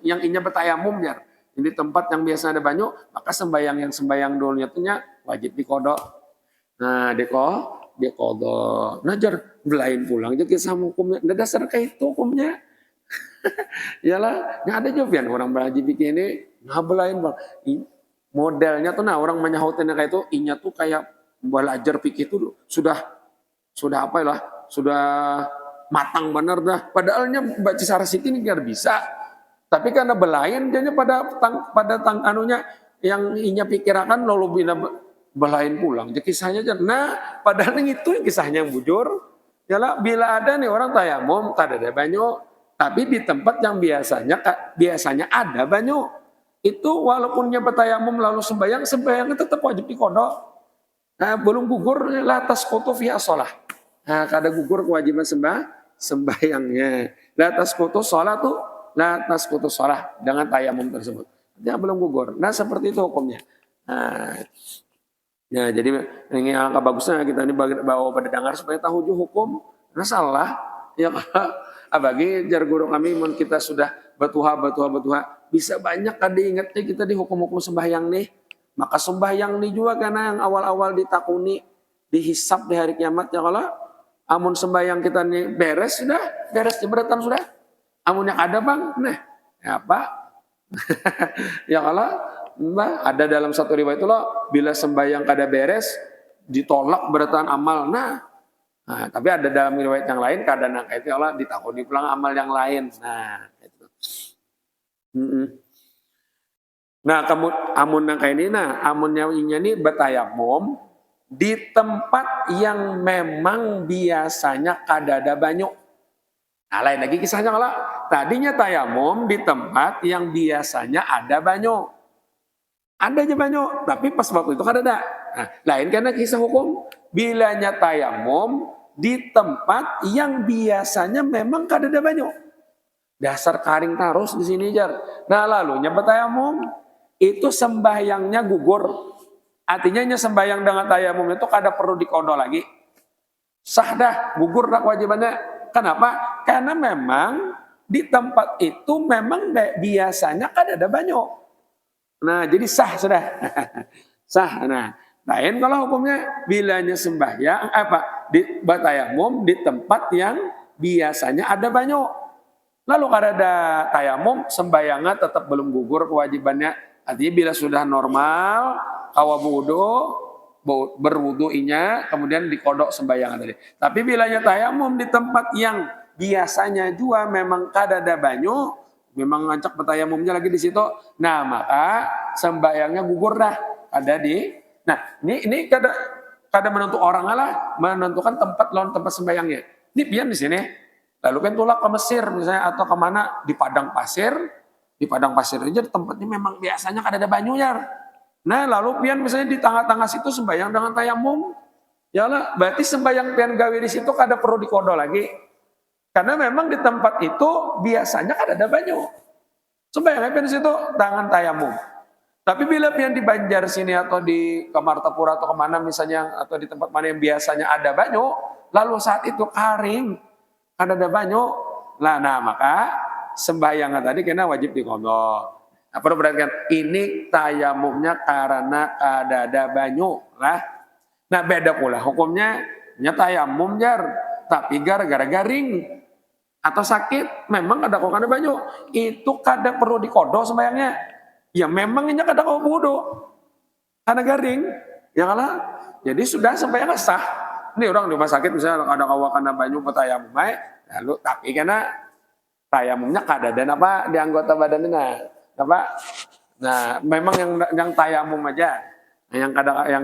yang inya bertayamum ya. Di tempat yang biasa ada banyu, maka sembahyang dulunya itu wajib dikodok. Nah, dikodok. Nah, jar belain pulang jadi kisah hukumnya. Ada dasar kayak itu hukumnya. Iyalah, nggak ada jawaban orang berhaji bikin ini belain bang. Modelnya tuh orang menyahutnya kayak itu, inya tuh kayak belajar pikir itu sudah apa lah, sudah matang bener dah. Padahalnya baca sarasik ini nggak bisa. Tapi karena belain jadinya pada anunya yang inya pikirakan lalu bina belain pulang. Jadi kisahnya aja. Nah, padahal itu kisahnya yang bujur. Yalah, bila ada nih orang tayamum, tak ada banyu, tapi di tempat yang biasanya ada banyu. Itu walaupun nya bertayamum lalu sembahyangnya tetap wajib dikodok. Nah, belum gugur latas koto via sholah. Nah, kada gugur kewajiban sembahyangnya. Latas koto sholah tuh latas koto sholah dengan tayamum tersebut. Dia belum gugur. Nah, seperti itu hukumnya. Nah, ya, jadi ini alangkah bagusnya kita ini bawa pada dengar supaya tahu juga hukum. Nah, salah. Ya, bagi jar guru kami kita sudah batuha, bisa banyak kan diingatnya kita di hukum-hukum sembahyang nih. Maka sembahyang nih juga karena yang awal-awal ditakuni, dihisap di hari kiamat ya kalau amun sembahyang kita nih beres jembatan sudah. Amun yang ada bang, nah ya apa? Ya kalau ada dalam satu riwayat itu loh, bila sembahyang kada beres ditolak beratan amal. Nah, tapi ada dalam riwayat yang lain kada nangka itu Allah ditakuni pulang amal yang lain. Nah, itu. Nah, kamu amun nangka ini, amunnya ini bertayamum di tempat yang memang biasanya kada ada banyu. Nah, lain lagi kisahnya kalau tadinya tayamum di tempat yang biasanya ada banyu. Ada aja banyu, tapi pas waktu itu kada ada. Nah, lain karena kisah hukum bilanya tayamum di tempat yang biasanya memang kada ada banyu. Dasar karing terus di sini jar. Nah, lalunya bertayamum itu sembahyangnya gugur. Artinya sembahyang dengan tayamum itu kada perlu dikodok lagi. Sah dah, gugur dah kewajibannya. Kenapa? Karena memang di tempat itu memang biasanya kan ada banyu. Nah, jadi sah sudah. Sah. Nah, lain kalau hukumnya bilanya sembahyang di bertayamum di tempat yang biasanya ada banyu. Lalu kalau ada tayamum, sembahyangnya tetap belum gugur kewajibannya. Artinya bila sudah normal, berwuduinya, kemudian dikodok sembahyang tadi. Tapi bilanya tayamum di tempat yang biasanya juga memang kada ada banyu, memang ngancak bertayamumnya lagi di situ. Nah, maka sembahyangnya gugur dah. Nah, ini kada menentu orang lah, menentukan tempat lawan tempat sembahyangnya. Ini pian di sini. Lalu kan tulak ke Mesir misalnya atau kemana di padang pasir aja tempatnya memang biasanya kada ada banyunya. Nah, lalu pian misalnya di tengah-tengah situ sembahyang dengan tayamum. Ya lah, berarti sembahyang pian gawe di situ kada perlu dikodok lagi. Karena memang di tempat itu biasanya kada ada banyu. Sembahyang pian di situ tangan tayamum. Tapi bila pian di Banjar sini atau di Kamartapura atau kemana misalnya atau di tempat mana yang biasanya ada banyu, lalu saat itu kering, kada ada banyu, nah maka sembahyang tadi kena wajib dikodok. Nah, perlu perhatikan, ini tayamumnya karena ada banyu lah. Nah, beda pula hukumnya tayamum jar, tapi gara-gara garing atau sakit, memang kada kok kada banyu, itu kada perlu dikodok sembahyangnya. Ya memang ini kada kok wudu, karena garing, ya kalah. Jadi sudah sembahyang sah. Ini orang di rumah sakit misalnya ada kawa karena banyu tayamum, lalu tapi karena tayamumnya kada dan apa di anggota badannya. Nah, memang yang tayamum aja, yang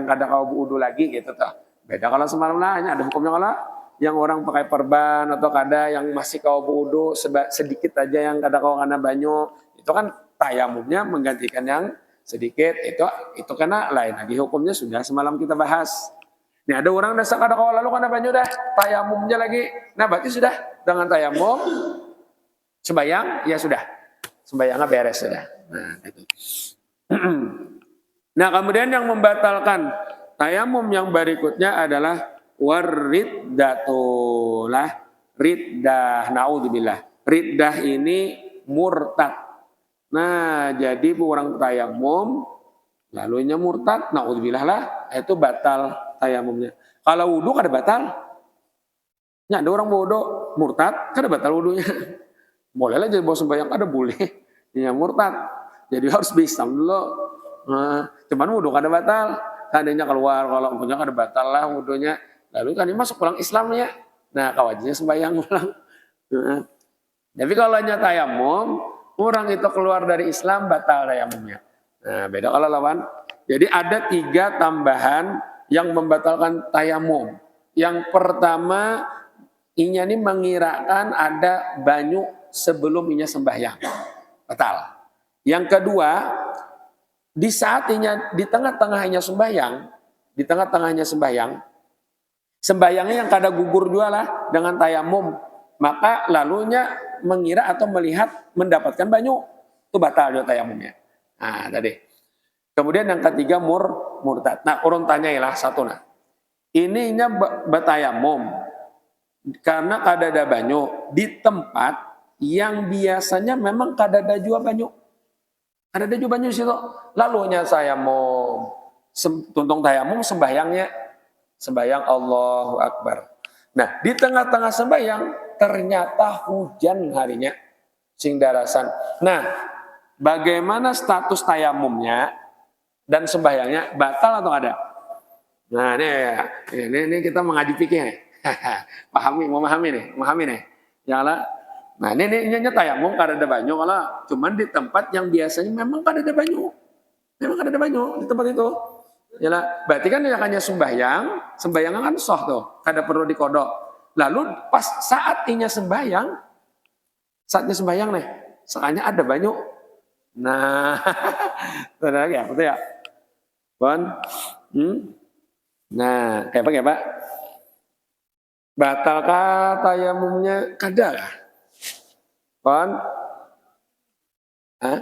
kada kau wudu lagi gitu toh. Beda kalau semalam lah, ada hukumnya kalau yang orang pakai perban atau kada yang masih kau wudu sedikit aja yang kada kau kena banyu, itu kan tayamumnya menggantikan yang sedikit itu karena lain lagi hukumnya sudah semalam kita bahas. Nih ada orang dasar kada kau lalu kada banyu dah tayamumnya lagi. Nah berarti sudah dengan tayamum sembayang ya sudah sembayangnya beres sudah. Nah itu. Nah kemudian yang membatalkan tayamum yang berikutnya adalah wariddatulah riddah. Naudzubillah. Riddah ini murtad. Nah jadi orang tayamum lalunya murtad. Naudzubillah lah itu batal tayamumnya. Kalau wudu kada batal. Ya ada orang wudu murtad kada batal wudunya. Boleh lah jadi bawa sembahyang kada boleh. Ya murtad. Jadi harus bisa dulu. Nah, cuman wudu kada batal. Seandainya keluar kalau punya kada batal lah wudunya. Lalu kan dia masuk pulang Islamnya. Nah kewajibannya sembahyang ulang. Nah, tapi kalau hanya tayamum, orang itu keluar dari Islam batal tayamumnya. Nah beda kalau lawan. Jadi ada 3 tambahan yang membatalkan tayamum. Yang pertama, inya ini mengirakan ada banyu sebelum inya sembahyang. Batal. Yang kedua, di saat inya di tengah-tengahnya sembahyang, sembahyangnya yang kada gugur dua lah dengan tayamum, maka lalunya mengira atau melihat mendapatkan banyu, itu batal juga tayamumnya. Nah tadi. Kemudian yang ketiga murtad. Nah urun tanyailah satu nah. Ininya batayamum karena kada ada banyu di tempat yang biasanya memang kada ada jua banyu. Kada ada jua banyu di situ. Lalunya saya mau tuntung tayamum sembahyangnya sembahyang Allahu Akbar. Nah di tengah-tengah sembahyang ternyata hujan harinya sing darasan. Nah bagaimana status tayamumnya dan sembahyangnya batal atau ada? Nah ini kita mengaji fikih nih. memahami nih. Ya lah. Nah ini tayamum kada ada banyu kalau cuman di tempat yang biasanya memang kada ada banyu. Memang kada ada banyu di tempat itu. Ya lah. Berarti kan yang hanya sembahyang kan sah tuh, kada perlu dikodok. Lalu pas saatnya sembahyang nih, saatnya ada banyu. Nah, betul ya, betul ya. Bon, nah, kayak Pak? Batalkah tayamumnya? Kada lah. Bon, Hah?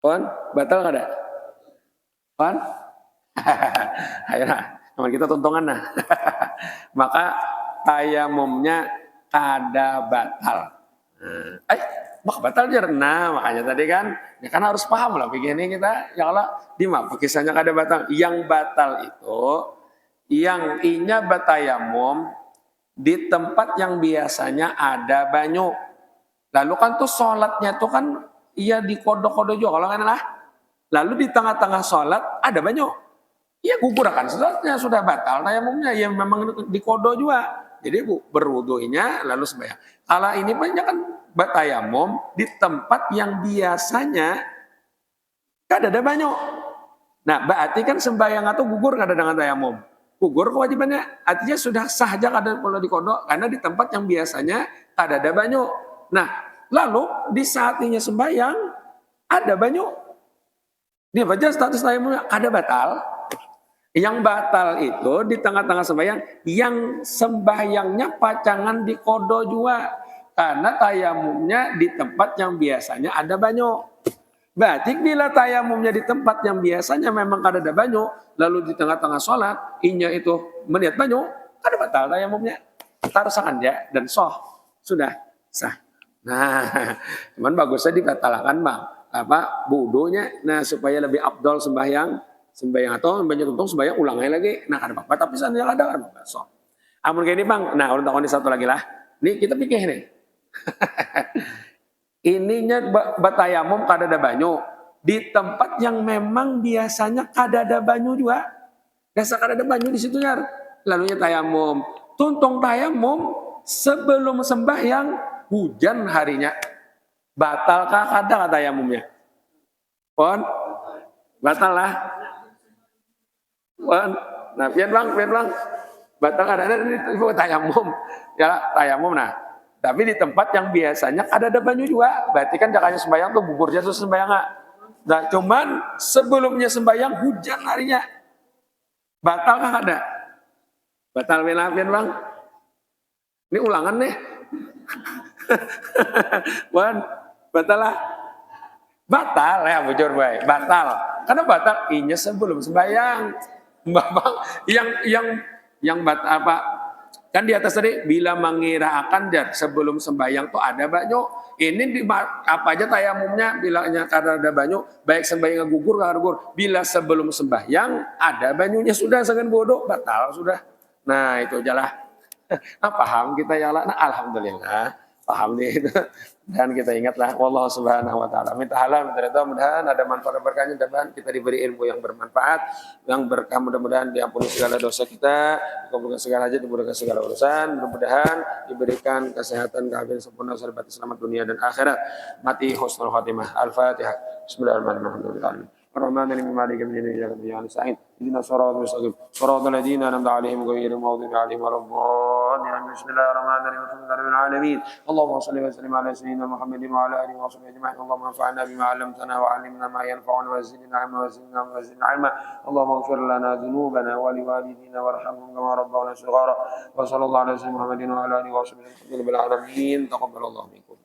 Bon, batal kada? Bon, ayo nah, teman kita tontongan nah. Maka tayamumnya kada batal. Mak batal aja. Nah makanya tadi kan, ya kan harus paham lah begini kita. Ya Allah, di mana kisahnya kada batal? Yang batal itu, yang inya batayamum di tempat yang biasanya ada banyu. Lalu kan tuh sholatnya tuh kan iya di kodok-kodok juga kalau kan lah. Lalu di tengah-tengah sholat ada banyu. Iya gugur kan sholatnya sudah batal tayamumnya ya memang di kodok juga. Jadi berwudunya lalu sembahyang. Kalau ini banyak kan batayamum di tempat yang biasanya kada ada banyu. Nah berarti kan sembahyang atau gugur kada dengan tayamum. Gugur kewajibannya. Artinya sudah sah aja kada perlu dikodok karena di tempat yang biasanya kada ada banyu. Nah, lalu di saatnya sembahyang ada banyu. Dia baca status tayamumnya ada batal. Yang batal itu di tengah-tengah sembahyang yang sembahyangnya pacangan di kodo juga. Karena tayamumnya di tempat yang biasanya ada banyu. Berarti bila tayamumnya di tempat yang biasanya memang kada ada banyu, lalu di tengah-tengah sholat, inya itu melihat banyu, kada batal tayamumnya. Tarsakan dia dan sah. Sudah sah. Nah, cuman bagusnya dibatalkan bang, wudunya, nah supaya lebih abdol sembahyang atau banyak untung sembahyang ulang lagi, nah ada apa-apa, tapi seandainya ada kan apa, so. Amun kayak ini bang, nah orang takon satu lagi lah, nih kita pikir nih, ininya batayamum kada ada banyu di tempat yang memang biasanya kada ada banyu juga, biasa kada ada banyu di situ ya, lalunya tayamum, tuntung tayamum sebelum sembahyang hujan harinya. Batalkah kada kata tayamumnya? Pon, batal lah. Pon, nah pian bang, batal kada itu tayamum, ya tayamum nah. Tapi di tempat yang biasanya ada banyu juga, berarti kan jakanya sembahyang tuh bubur jatuh sembahyang nggak? Nah cuman sebelumnya sembahyang hujan harinya, batal kah ada? Batal pian bang? Ini ulangan nih. Wan, batal lah. Batal ya bujur baik, batal. Karena batal inya sebelum sembahyang. Mbak Bang, yang apa? Kan di atas tadi bila mengira akan dan sebelum sembahyang tuh ada banyu. Ini di, apa aja tayamumnya bilangnya karena ada banyu, baik sembahyang gugur nggak gugur. Bila sebelum sembahyang ada banyunya sudah sangat bodoh batal sudah. Nah itu aja lah. Nah, paham kita ya Allah. Nah, alhamdulillah paham nih itu. Dan kita ingatlah wallahu subhanahu wa taala. Minta halal, minta ridha, mudah-mudahan ada manfaat berkahnya dan kita diberi ilmu yang bermanfaat, yang berkah, mudah-mudahan diampuni segala dosa kita, dikabulkan segala hajat, dimudahkan segala urusan, mudah-mudahan diberikan kesehatan, keafiatan sempurna, serta selamat dunia dan akhirat. Mati husnul khatimah. Al-Fatihah. Bismillahirrahmanirrahim. الرحمن الرحيم مالك يوم الدين اياك نعبد واياك نستعين اهدنا الصراط المستقيم صراط الذين انعمت عليهم غير المغضوب عليهم ولا الضالين بسم الله الرحمن الرحيم الحمد لله رب العالمين اللهم صل وسلم على سيدنا محمد وعلى اله وصحبه اجمعين اللهم انفعنا بما علمتنا وعلمنا ما ينفعنا وزدنا علما اللهم اغفر لنا ذنوبنا ولوالدينا وارحمهم كما ربونا صغارا وصلى الله على سيدنا محمد وعلى اله وصحبه وسلم بالعالمين تقبل الله منكم